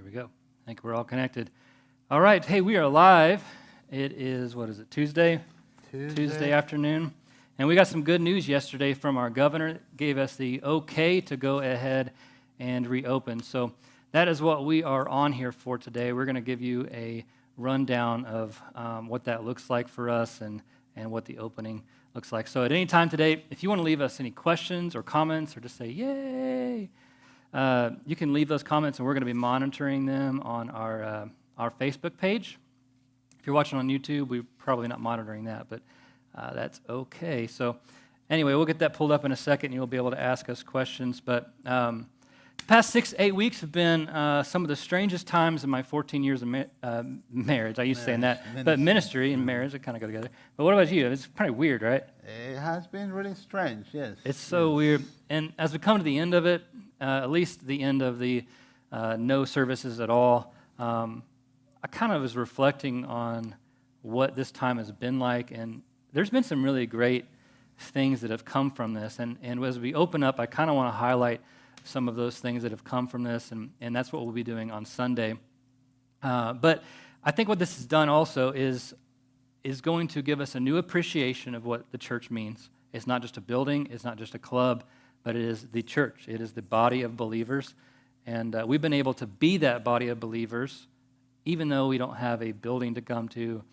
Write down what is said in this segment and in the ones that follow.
we go. I think we're all connected. All right. Hey, we are live. It is, Tuesday? Tuesday afternoon. And we got some good news yesterday from our governor. Gave us the okay to go ahead and reopen. So that is what we are on here for today. We're going to give you a rundown of what that looks like for us and what the opening looks like. So at any time today, if you want to leave us any questions or comments or just say, yay, you can leave those comments, and we're going to be monitoring them on our Facebook page. If you're watching on YouTube, we're probably not monitoring that, but that's okay. So anyway, we'll get that pulled up in a second, and you'll be able to ask us questions. But the past 6-8 weeks have been some of the strangest times in my 14 years of marriage. I used to say that, but ministry and marriage, they kind of go together. But what about you? It's pretty weird, right? It has been really strange, yes. It's so weird. And as we come to the end of it, at least the end of the no services at all, I kind of was reflecting on what this time has been like, and there's been some really great things that have come from this. And as we open up, I kind of want to highlight some of those things that have come from this, and that's what we'll be doing on Sunday. But I think what this has done also is going to give us a new appreciation of what the church means. It's not just a building, it's not just a club, but it is the church. It is the body of believers, and we've been able to be that body of believers even though we don't have a building to come to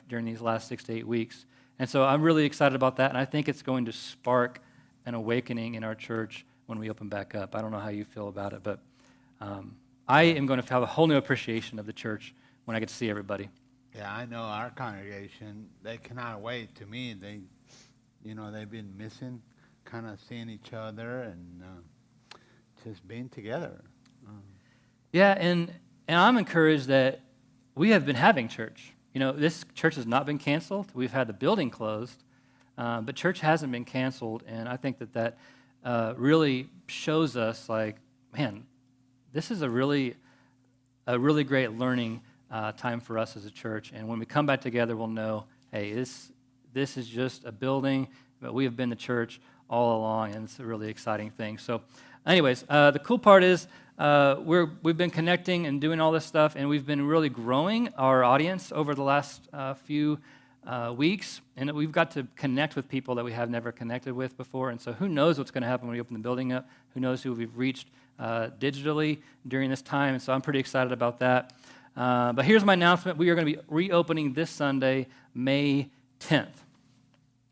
during these last 6 to 8 weeks. And so I'm really excited about that, and I think it's going to spark an awakening in our church when we open back up. I don't know how you feel about it, but I am going to have a whole new appreciation of the church when I get to see everybody. Yeah, I know our congregation, they cannot wait to meet. They've been missing, kind of seeing each other and just being together. Yeah, and I'm encouraged that we have been having church. This church has not been canceled. We've had the building closed, but church hasn't been canceled, and I think that really shows us, like, man, this is a really great learning time for us as a church. And when we come back together, we'll know, hey, this is just a building, but we have been the church all along, and it's a really exciting thing. So anyways, the cool part is we've been connecting and doing all this stuff, and we've been really growing our audience over the last few weeks, and we've got to connect with people that we have never connected with before. And so who knows what's going to happen when we open the building up? Who knows who we've reached digitally during this time? And so I'm pretty excited about that. But here's my announcement. We are going to be reopening this Sunday, May 10th.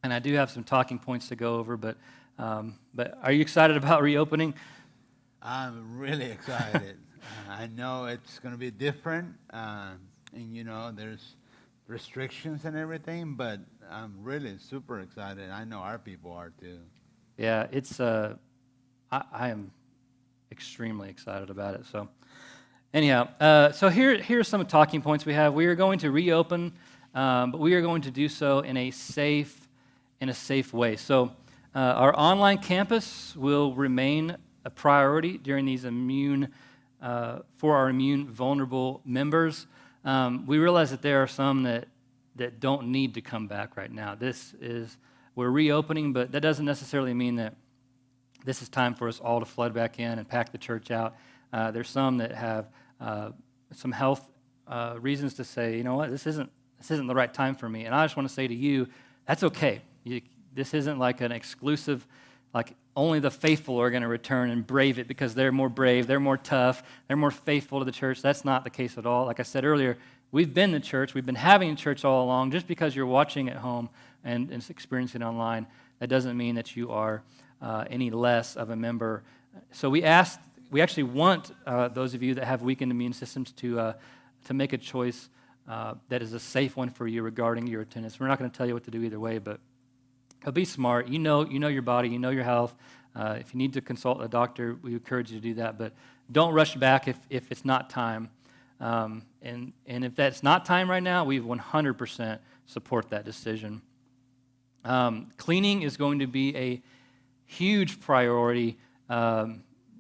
And I do have some talking points to go over, but are you excited about reopening? I'm really excited. I know it's going to be different, and there's restrictions and everything, but I'm really super excited. I know our people are too. Yeah, it's I am extremely excited about it. So anyhow, so here's some talking points we have. We are going to reopen, but we are going to do so in a safe way. So our online campus will remain a priority during these for our immune vulnerable members. We realize that there are some that don't need to come back right now. We're reopening, but that doesn't necessarily mean that this is time for us all to flood back in and pack the church out. There's some that have some health reasons to say, you know what, this isn't the right time for me. And I just want to say to you, that's okay. This isn't like an exclusive, like only the faithful are going to return and brave it because they're more brave, they're more tough, they're more faithful to the church. That's not the case at all. Like I said earlier, we've been the church. We've been having church all along. Just because you're watching at home and experiencing it online, that doesn't mean that you are any less of a member. So we actually want those of you that have weakened immune systems to make a choice that is a safe one for you regarding your attendance. We're not going to tell you what to do either way, but be smart. You know your body. You know your health. If you need to consult a doctor, we encourage you to do that. But don't rush back if it's not time. And if that's not time right now, we 100% support that decision. Cleaning is going to be a huge priority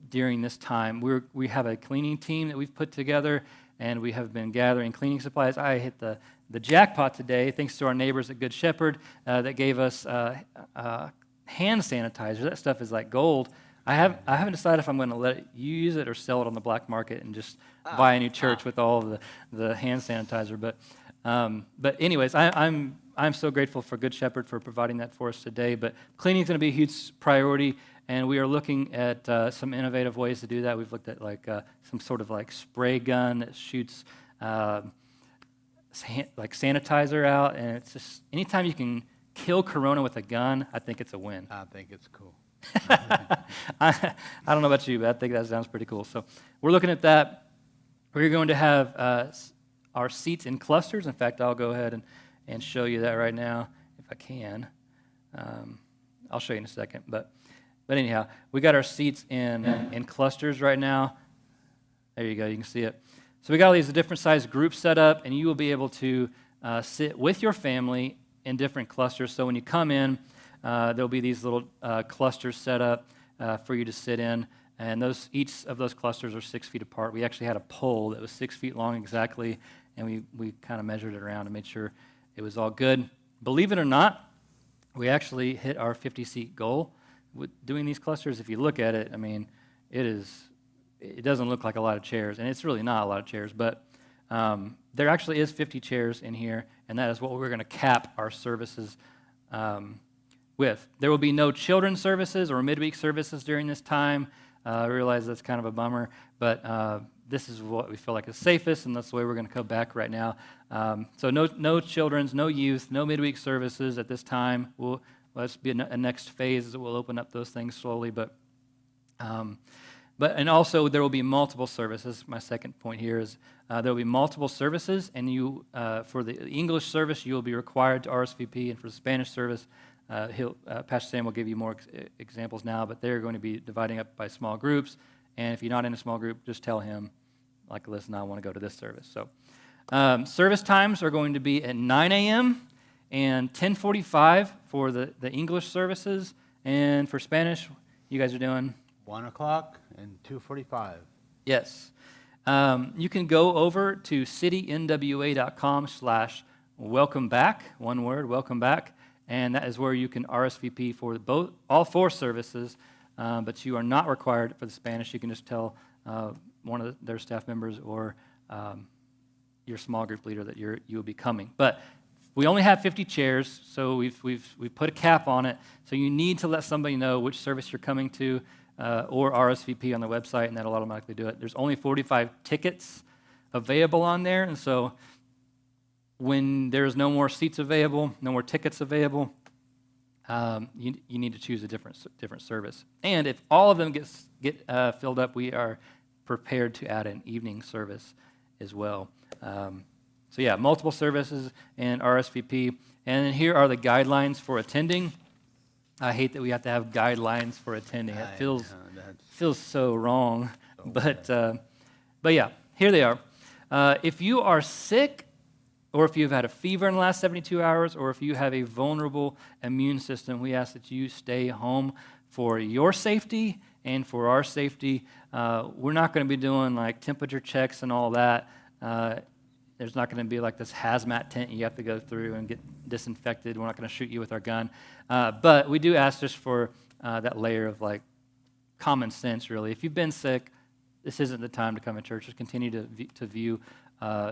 during this time. We have a cleaning team that we've put together, and we have been gathering cleaning supplies. I hit the jackpot today, thanks to our neighbors at Good Shepherd that gave us hand sanitizer. That stuff is like gold. I haven't decided if I'm going to let you use it or sell it on the black market and just buy a new church with all of the hand sanitizer. But anyways, I'm so grateful for Good Shepherd for providing that for us today. But cleaning is going to be a huge priority, and we are looking at some innovative ways to do that. We've looked at like some sort of like spray gun that shoots like sanitizer out, and it's just anytime you can kill corona with a gun, I think it's a win. I think it's cool. I don't know about you, but I think that sounds pretty cool. So we're looking at that. We're going to have our seats in clusters. In fact, I'll go ahead and show you that right now if I can. I'll show you in a second. But anyhow, we got our seats in clusters right now. There you go. You can see it. So we got all these different size groups set up, and you will be able to sit with your family in different clusters. So when you come in, there'll be these little clusters set up for you to sit in, and each of those clusters are 6 feet apart. We actually had a pole that was 6 feet long exactly, and we kind of measured it around and made sure it was all good. Believe it or not, we actually hit our 50-seat goal with doing these clusters. If you look at it, I mean, it doesn't look like a lot of chairs, and it's really not a lot of chairs, but there actually is 50 chairs in here, and that is what we're going to cap our services with. There will be no children's services or midweek services during this time. I realize that's kind of a bummer, but this is what we feel like is safest, and that's the way we're going to come back right now. So no children's, no youth, no midweek services at this time. Let's be a next phase that we'll open up those things slowly, and also there will be multiple services. My second point here is there will be multiple services, and for the English service you will be required to RSVP, and for the Spanish service, Pastor Sam will give you more examples now, but they're going to be dividing up by small groups. And if you're not in a small group, just tell him, like, listen, I want to go to this service. So service times are going to be at 9 a.m. and 10:45 for the English services, and for Spanish, you guys are doing 1 o'clock and 2:45. Yes. You can go over to citynwa.com/welcome back, one word, welcome back, and that is where you can RSVP for all 4 services, but you are not required for the Spanish. You can just tell one of their staff members or your small group leader that you will be coming. But we only have 50 chairs, so we've put a cap on it, so you need to let somebody know which service you're coming to, or RSVP on the website, and that'll automatically do it. There's only 45 tickets available on there, and so when there's no more seats available, no more tickets available, you need to choose a different service. And if all of them get filled up, we are prepared to add an evening service as well. So yeah, multiple services and RSVP. And then here are the guidelines for attending. I hate that we have to have guidelines for attending. It feels so wrong. But yeah, here they are. If you are sick, or if you've had a fever in the last 72 hours, or if you have a vulnerable immune system, we ask that you stay home for your safety and for our safety. We're not going to be doing like temperature checks and all that. There's not going to be like this hazmat tent you have to go through and get disinfected. We're not going to shoot you with our gun. But we do ask just for that layer of like common sense, really. If you've been sick, this isn't the time to come to church. Just continue to view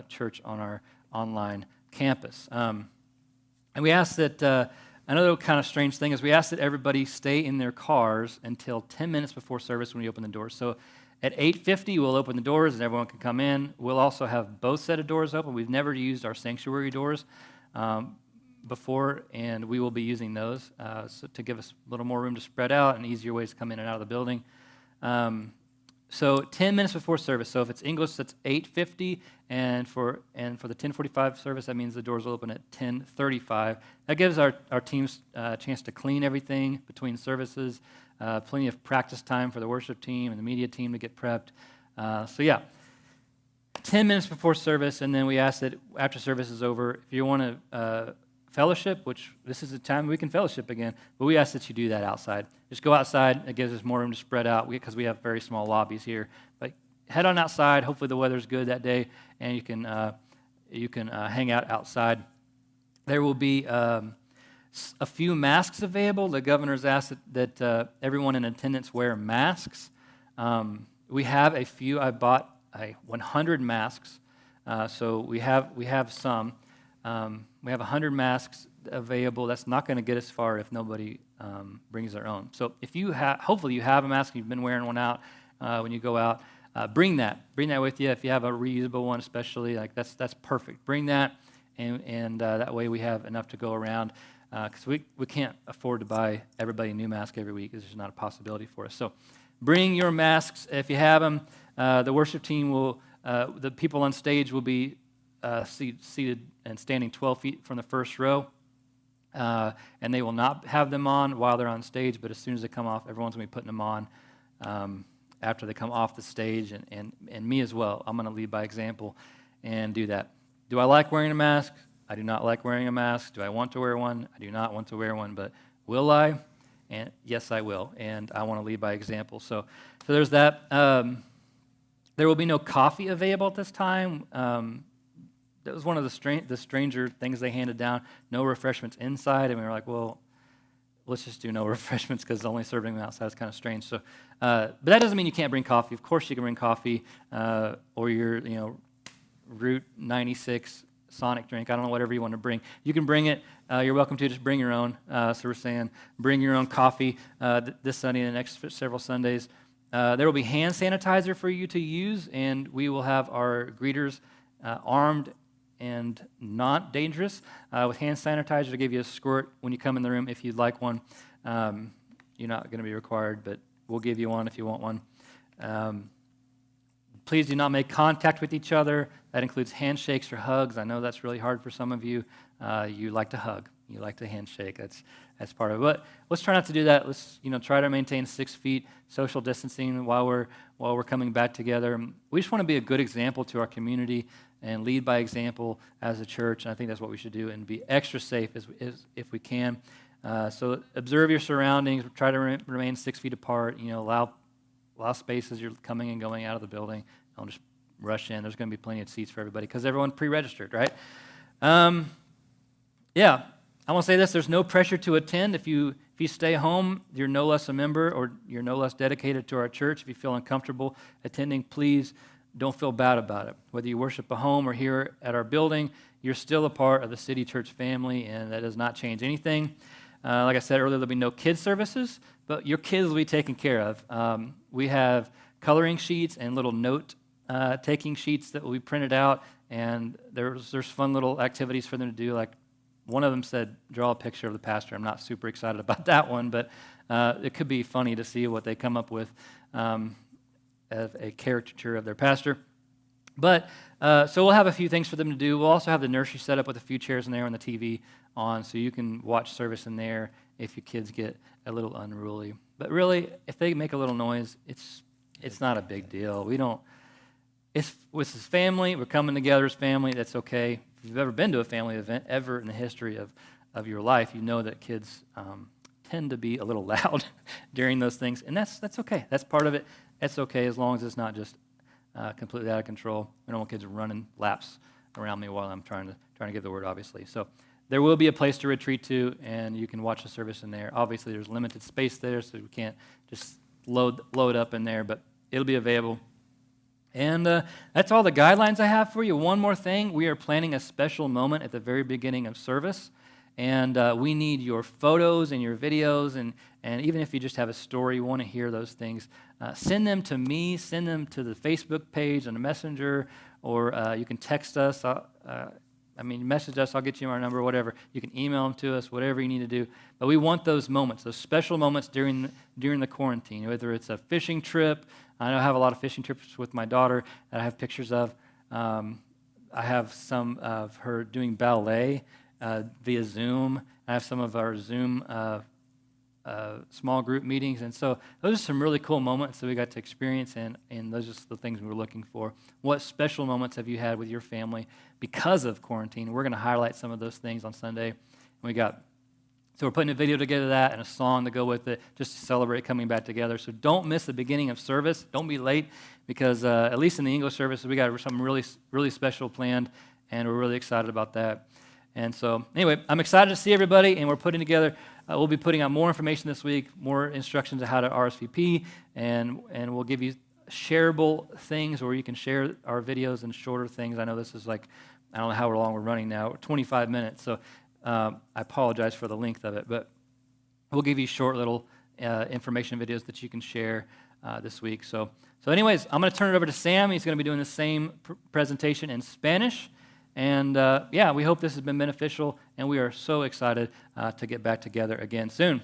church on our online campus. And we ask that, another kind of strange thing is we ask that everybody stay in their cars until 10 minutes before service when we open the doors. So at 8:50, we'll open the doors and everyone can come in. We'll also have both set of doors open. We've never used our sanctuary doors before, and we will be using those to give us a little more room to spread out and easier ways to come in and out of the building. So 10 minutes before service. So if it's English, that's 8:50, and for the 10:45 service, that means the doors will open at 10:35. That gives our teams a chance to clean everything between services, plenty of practice time for the worship team and the media team to get prepped. So yeah, 10 minutes before service, and then we ask that after service is over, if you want to fellowship, which this is the time we can fellowship again, but we ask that you do that outside. Just go outside. It gives us more room to spread out because we have very small lobbies here. But head on outside. Hopefully the weather's good that day, and you can hang out outside. There will be a few masks available. The governor's asked that everyone in attendance wear masks. We have a few. I bought 100 masks. So we have some. We have 100 masks available. That's not going to get us far if nobody brings their own. So if you hopefully you have a mask, you've been wearing one out when you go out. Bring that with you. If you have a reusable one, especially, like that's perfect. Bring that, and that way we have enough to go around. Because we can't afford to buy everybody a new mask every week. It's just not a possibility for us. So bring your masks if you have them. The worship team will, the people on stage will be seated and standing 12 feet from the first row. And they will not have them on while they're on stage, but as soon as they come off, everyone's going to be putting them on after they come off the stage, and me as well. I'm going to lead by example and do that. Do I like wearing a mask? I do not like wearing a mask. Do I want to wear one? I do not want to wear one, but will I? And yes, I will, and I want to lead by example. So there's that. There will be no coffee available at this time. That was one of the stranger things they handed down. No refreshments inside, and we were like, well, let's just do no refreshments because only serving them outside is kind of strange. So, but that doesn't mean you can't bring coffee. Of course, you can bring coffee or your Route 96 Sonic drink. I don't know, whatever you want to bring. You can bring it. You're welcome to. Just bring your own. So we're saying bring your own coffee this Sunday and the next several Sundays. There will be hand sanitizer for you to use, and we will have our greeters armed and not dangerous with hand sanitizer to give you a squirt when you come in the room if you'd like one. You're not going to be required, but we'll give you one if you want one. Please do not make contact with each other. That includes handshakes or hugs. I know that's really hard for some of you. You like to hug. You like to handshake. That's part of it. But let's try not to do that. Let's try to maintain 6 feet social distancing while we're coming back together. We just want to be a good example to our community and lead by example as a church. And I think that's what we should do, and be extra safe as if we can. So observe your surroundings. Try to remain 6 feet apart. Allow space as you're coming and going out of the building. Don't just rush in. There's going to be plenty of seats for everybody because everyone pre-registered, right? Yeah, I want to say this. There's no pressure to attend. If you stay home, you're no less a member or you're no less dedicated to our church. If you feel uncomfortable attending, please don't feel bad about it. Whether you worship at home or here at our building, you're still a part of the City Church family, and that does not change anything. Like I said earlier, there'll be no kids services, but your kids will be taken care of. We have coloring sheets and little note-taking sheets that will be printed out, and there's fun little activities for them to do. Like one of them said, draw a picture of the pastor. I'm not super excited about that one, but it could be funny to see what they come up with as a caricature of their pastor. But so we'll have a few things for them to do. We'll also have the nursery set up with a few chairs in there and the TV on, so you can watch service in there if your kids get a little unruly. But really, if they make a little noise, it's not a big deal. We don't. It's with his family. We're coming together as family. That's okay. If you've ever been to a family event ever in the history of your life, you know that kids tend to be a little loud during those things, and that's okay. That's part of it. That's okay as long as it's not just completely out of control. I don't want kids running laps around me while I'm trying to give the word, obviously. So there will be a place to retreat to, and you can watch the service in there. Obviously, there's limited space there, so we can't just load up in there, but it'll be available. And that's all the guidelines I have for you. One more thing. We are planning a special moment at the very beginning of service, and we need your photos and your videos, and even if you just have a story, you want to hear those things, send them to me, send them to the Facebook page on the Messenger, or you can text us. Message us, I'll get you our number, whatever. You can email them to us, whatever you need to do. But we want those moments, those special moments during the quarantine, whether it's a fishing trip. I know I have a lot of fishing trips with my daughter that I have pictures of. I have some of her doing ballet via Zoom. I have some of our Zoom small group meetings. And so those are some really cool moments that we got to experience, and those are the things we were looking for. What special moments have you had with your family because of quarantine? We're going to highlight some of those things on Sunday. So we're putting a video together of that and a song to go with it just to celebrate coming back together. So don't miss the beginning of service. Don't be late because at least in the English service, we got something really, really special planned, and we're really excited about that. And so anyway, I'm excited to see everybody, and we're putting together, we'll be putting out more information this week, more instructions on how to RSVP, and we'll give you shareable things where you can share our videos in shorter things. I know this is like, I don't know how long we're running now, 25 minutes. So I apologize for the length of it, but we'll give you short little information videos that you can share this week. So anyways, I'm going to turn it over to Sam. He's going to be doing the same presentation in Spanish. And yeah, we hope this has been beneficial, and we are so excited to get back together again soon.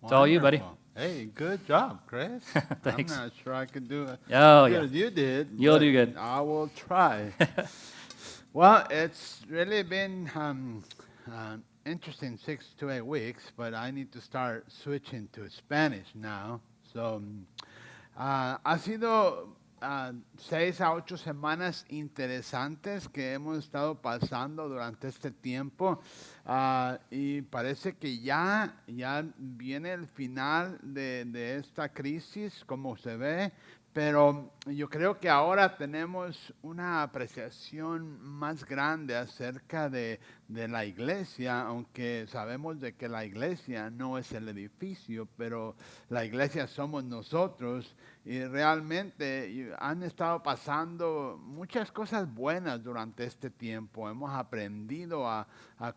It's all you, buddy. Hey, good job, Chris. Thanks. I'm not sure I could do it Oh, as yeah. good as you did. You'll but do good. I will try. Well, it's really been interesting 6 to 8 weeks, but I need to start switching to Spanish now. So, ha sido 6 a 8 semanas interesantes que hemos estado pasando durante este tiempo, y parece que ya viene el final de esta crisis, como se ve. Pero yo creo que ahora tenemos una apreciación más grande acerca de la iglesia, aunque sabemos de que la iglesia no es el edificio, pero la iglesia somos nosotros. Y realmente han estado pasando muchas cosas buenas durante este tiempo. Hemos aprendido a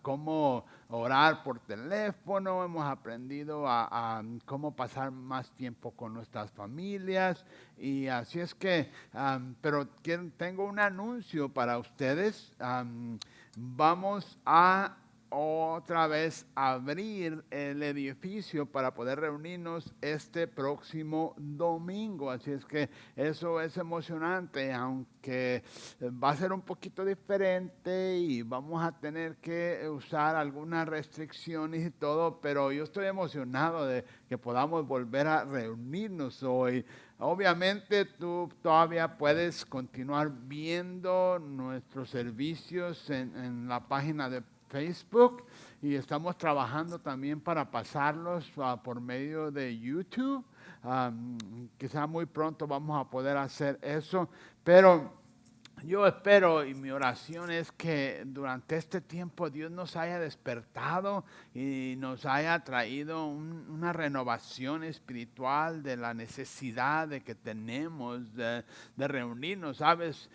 cómo orar por teléfono, hemos aprendido a cómo pasar más tiempo con nuestras familias. Y así es que, pero tengo un anuncio para ustedes. Vamos a otra vez abrir el edificio para poder reunirnos este próximo domingo. Así es que eso es emocionante, aunque va a ser un poquito diferente y vamos a tener que usar algunas restricciones y todo, pero yo estoy emocionado de que podamos volver a reunirnos hoy. Obviamente tú todavía puedes continuar viendo nuestros servicios en la página de Facebook, y estamos trabajando también para pasarlos por medio de YouTube. Quizá muy pronto vamos a poder hacer eso, pero yo espero, y mi oración es que durante este tiempo Dios nos haya despertado y nos haya traído una renovación espiritual de la necesidad de que tenemos de reunirnos. Sabes,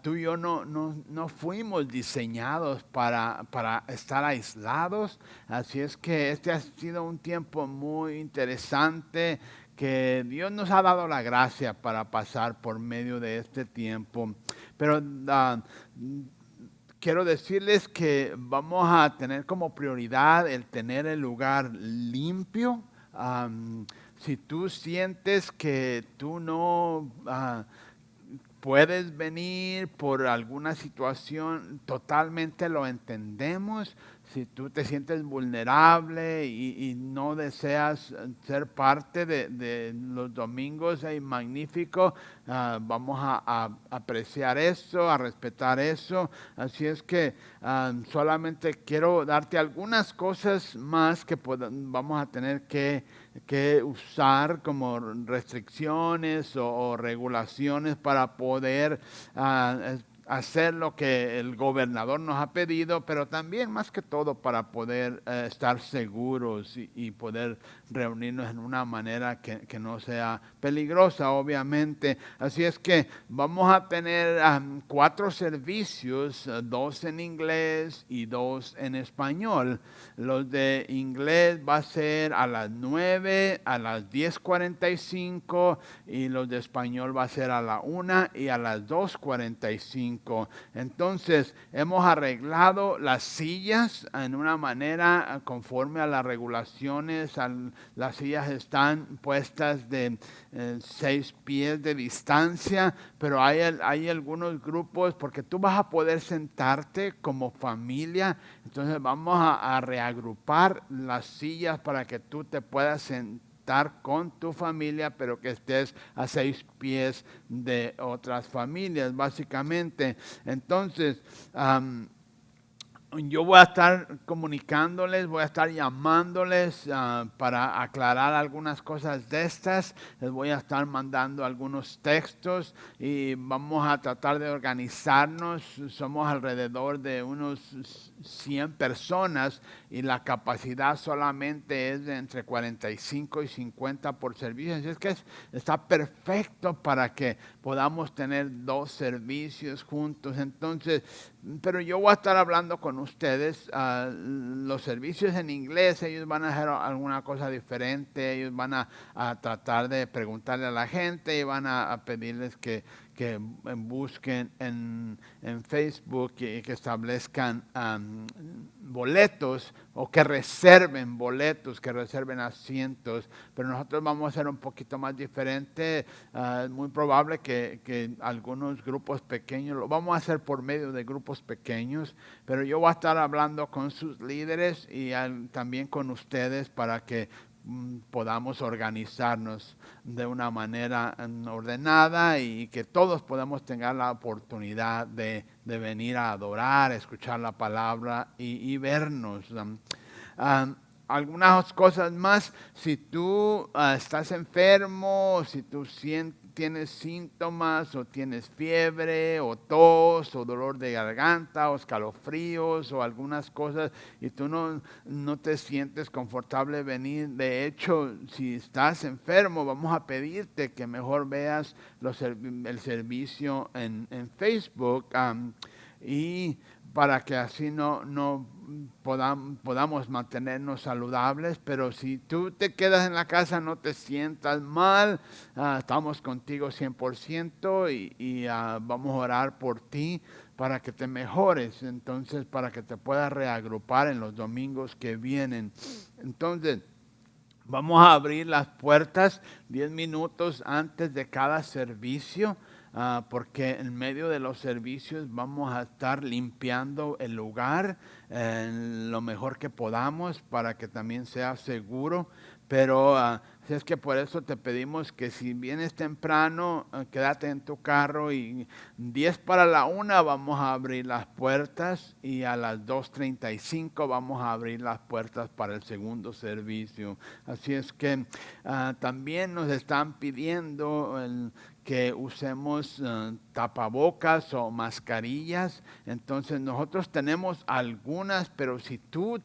tú y yo no fuimos diseñados para estar aislados, así es que este ha sido un tiempo muy interesante que Dios nos ha dado la gracia para pasar por medio de este tiempo. Pero quiero decirles que vamos a tener como prioridad el tener el lugar limpio. Si tú sientes que tú no puedes venir por alguna situación, totalmente lo entendemos. Si tú te sientes vulnerable y no deseas ser parte de los domingos, es magnífico. Vamos a apreciar eso, a respetar eso. Así es que solamente quiero darte algunas cosas más que vamos a tener que usar como restricciones o regulaciones para poder hacer lo que el gobernador nos ha pedido, pero también más que todo para poder estar seguros y poder reunirnos en una manera que no sea peligrosa, obviamente. Así es que vamos a tener 4 servicios, 2 en inglés y 2 en español. Los de inglés va a ser a las 9, a las 10:45, y los de español va a ser a la 1 y a las 2:45. Entonces, hemos arreglado las sillas en una manera conforme a las regulaciones. Las sillas están puestas de 6 pies de distancia, pero hay algunos grupos, porque tú vas a poder sentarte como familia. Entonces, vamos a reagrupar las sillas para que tú te puedas sentar con tu familia, pero que estés a 6 pies de otras familias, básicamente. Entonces, yo voy a estar comunicándoles, voy a estar llamándoles para aclarar algunas cosas de estas. Les voy a estar mandando algunos textos y vamos a tratar de organizarnos. Somos alrededor de unos 100 personas y la capacidad solamente es de entre 45 y 50 por servicio. Así es que está perfecto para que podamos tener 2 servicios juntos. Entonces, pero yo voy a estar hablando con ustedes. Los servicios en inglés, ellos van a hacer alguna cosa diferente. Ellos van a tratar de preguntarle a la gente y van a pedirles que busquen en Facebook y que establezcan boletos o que reserven boletos, que reserven asientos. Pero nosotros vamos a hacer un poquito más diferente. Es muy probable que algunos grupos pequeños, lo vamos a hacer por medio de grupos pequeños, pero yo voy a estar hablando con sus líderes y también con ustedes para que podamos organizarnos de una manera ordenada y que todos podamos tener la oportunidad de venir a adorar, escuchar la palabra y vernos. Algunas cosas más, si tú estás enfermo, si tú tienes síntomas o tienes fiebre o tos o dolor de garganta o escalofríos o algunas cosas y tú no te sientes confortable venir, de hecho, si estás enfermo, vamos a pedirte que mejor veas el servicio en Facebook y para que así no podamos mantenernos saludables. Pero si tú te quedas en la casa, no te sientas mal, estamos contigo 100% y vamos a orar por ti para que te mejores, entonces para que te puedas reagrupar en los domingos que vienen. Entonces, vamos a abrir las puertas 10 minutos antes de cada servicio. Porque en medio de los servicios vamos a estar limpiando el lugar lo mejor que podamos para que también sea seguro. Pero es que por eso te pedimos que si vienes temprano, quédate en tu carro y 10 para la 1 vamos a abrir las puertas y a las 2:35 vamos a abrir las puertas para el segundo servicio. Así es que también nos están pidiendo que usemos tapabocas o mascarillas. Entonces nosotros tenemos algunas, pero si tú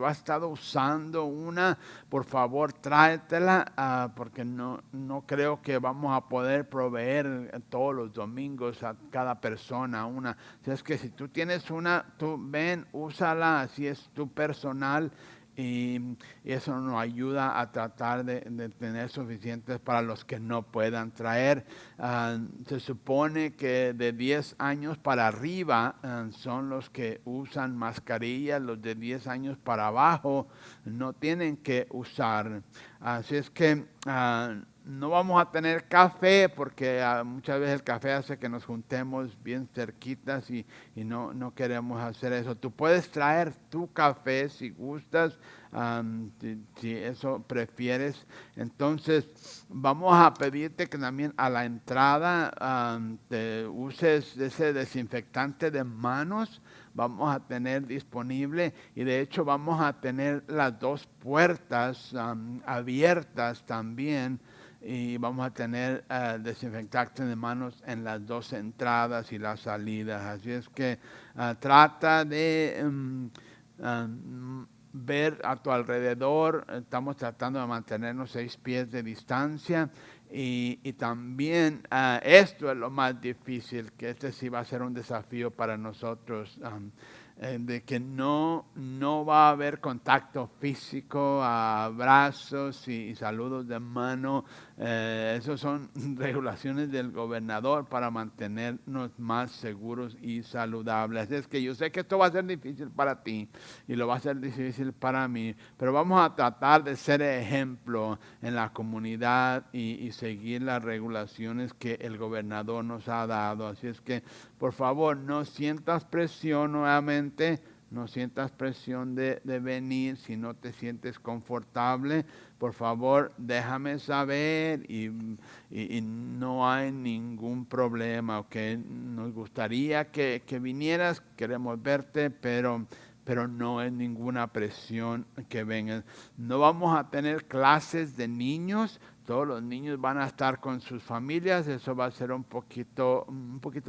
has estado usando una, por favor tráetela, porque no creo que vamos a poder proveer todos los domingos a cada persona una. O sea, es que si tú tienes una, tú ven, úsala, así es tu personal. Y eso nos ayuda a tratar de tener suficientes para los que no puedan traer. Se supone que de 10 años para arriba son los que usan mascarillas, los de 10 años para abajo no tienen que usar. Así es que no vamos a tener café porque muchas veces el café hace que nos juntemos bien cerquitas y no queremos hacer eso. Tú puedes traer tu café si gustas, si eso prefieres. Entonces vamos a pedirte que también a la entrada te uses ese desinfectante de manos. Vamos a tener disponible y de hecho vamos a tener las 2 puertas abiertas también. Y vamos a tener desinfectante de manos en las 2 entradas y las salidas. Así es que trata de ver a tu alrededor. Estamos tratando de mantenernos 6 pies de distancia. Y también esto es lo más difícil, que este sí va a ser un desafío para nosotros. De que no va a haber contacto físico, abrazos y saludos de mano. Esos son regulaciones del gobernador para mantenernos más seguros y saludables. Es que yo sé que esto va a ser difícil para ti y lo va a ser difícil para mí, pero vamos a tratar de ser ejemplo en la comunidad y seguir las regulaciones que el gobernador nos ha dado. Así es que, por favor, no sientas presión nuevamente. no sientas presión de venir. Si no te sientes confortable, por favor, déjame saber y no hay ningún problema, ¿ok? Nos gustaría que vinieras, queremos verte, pero no es ninguna presión que vengan. No vamos a tener clases de niños, todos los niños van a estar con sus familias, eso va a ser un poquito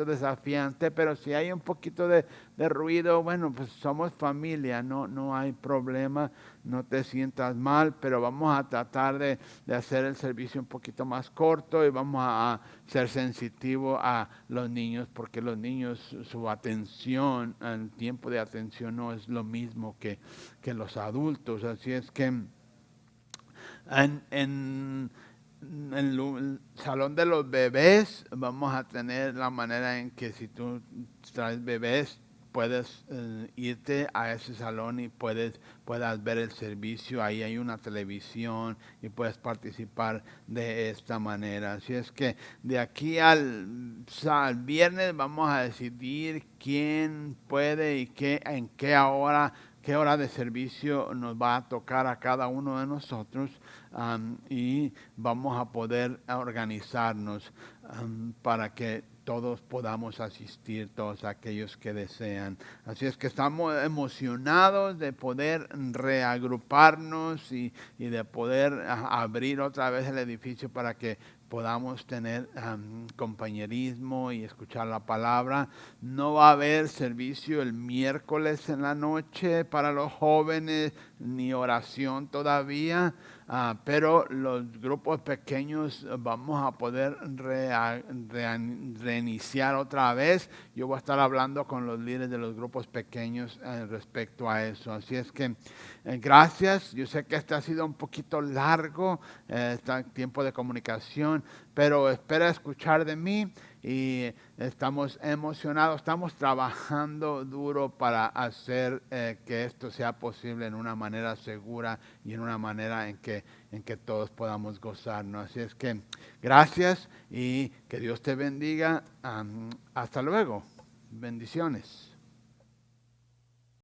desafiante, pero si hay un poquito de ruido, bueno, pues somos familia, no hay problema, no te sientas mal, pero vamos a tratar de hacer el servicio un poquito más corto y vamos a ser sensitivos a los niños, porque los niños, su atención, el tiempo de atención no es lo mismo que los adultos, así es que en el salón de los bebés vamos a tener la manera en que si tú traes bebés puedes irte a ese salón y puedas ver el servicio. Ahí hay una televisión y puedes participar de esta manera. Así es que de aquí al viernes vamos a decidir quién puede y en qué hora de servicio nos va a tocar a cada uno de nosotros, y vamos a poder organizarnos para que todos podamos asistir, todos aquellos que desean. Así es que estamos emocionados de poder reagruparnos y de poder abrir otra vez el edificio para que podamos tener compañerismo y escuchar la palabra. No va a haber servicio el miércoles en la noche para los jóvenes, ni oración todavía, pero los grupos pequeños vamos a poder reiniciar otra vez. Yo voy a estar hablando con los líderes de los grupos pequeños respecto a eso. Así es que gracias. Yo sé que este ha sido un poquito largo, este tiempo de comunicación, pero espera escuchar de mí y estamos emocionados, estamos trabajando duro para hacer que esto sea posible en una manera segura y en una manera en que todos podamos gozarnos. Así es que gracias y que Dios te bendiga. Hasta luego. Bendiciones.